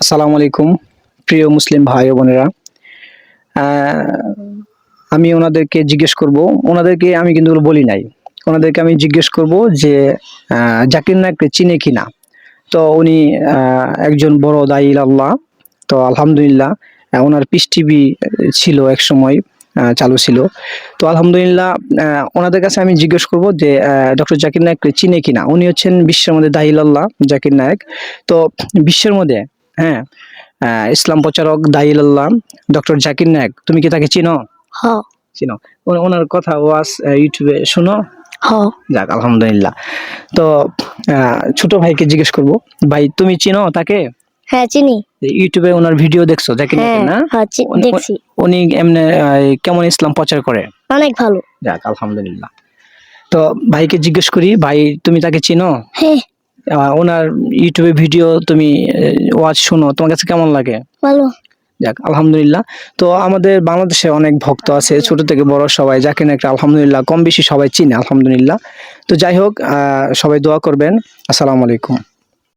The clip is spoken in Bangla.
আসসালামু আলাইকুম প্রিয় মুসলিম ভাই ও বোনেরা। আহ, আমি ওনাদেরকে জিজ্ঞেস করব, ওনাদেরকে আমি কিন্তু বলি নাই, ওনাদেরকে আমি জিজ্ঞেস করব যে জাকির নায়ককে চিনে কিনা। তো উনি একজন বড় দায়ী আল্লাহ। তো আলহামদুলিল্লাহ ওনার পিস টিভি ছিল এক সময়, চালু ছিল। তো আলহামদুলিল্লাহ ওনাদের কাছে আমি জিজ্ঞেস করব যে ডক্টর জাকির নায়ককে চিনে কিনা। উনি হচ্ছেন বিশ্বের মধ্যে দায়ী আল্লাহ জাকির নায়ক। তো বিশ্বের মধ্যে, হ্যাঁ, ইসলাম প্রচারক দায়ী আল্লাহ ডক্টর জাকির নায়ক, তুমি কি তাকে চিনো? হ চিনো? ওনার কথা ওয়াজ ইউটিউবে শুনো? হ যাক আলহামদুলিল্লাহ। তো ছোট ভাইকে জিজ্ঞেস করব, ভাই তুমি চিনো তাকে? হ্যাঁ চিনি। ইউটিউবে ওনার ভিডিও দেখছো জাকির নায়কের, হ্যাঁ না? হ্যাঁ দেখছি। উনি এমনি কেমন ইসলাম প্রচার করে? অনেক ভালো। যাক আলহামদুলিল্লাহ। তো ভাইকে জিজ্ঞেস করি, ভাই তুমি তাকে চিনো? হ্যাঁ ওনার ইউটিউবে ভিডিও তুমি ওয়াজ শুনো, তোমার কাছে কেমন লাগে? ভালো। যাক আলহামদুলিল্লাহ। তো আমাদের বাংলাদেশে অনেক ভক্ত আছে, ছোট থেকে বড় সবাই জাকির নায়ক আলহামদুলিল্লাহ কম বেশি সবাই চিনে আলহামদুলিল্লাহ। তো যাই হোক, সবাই দোয়া করবেন। আসসালামু আলাইকুম।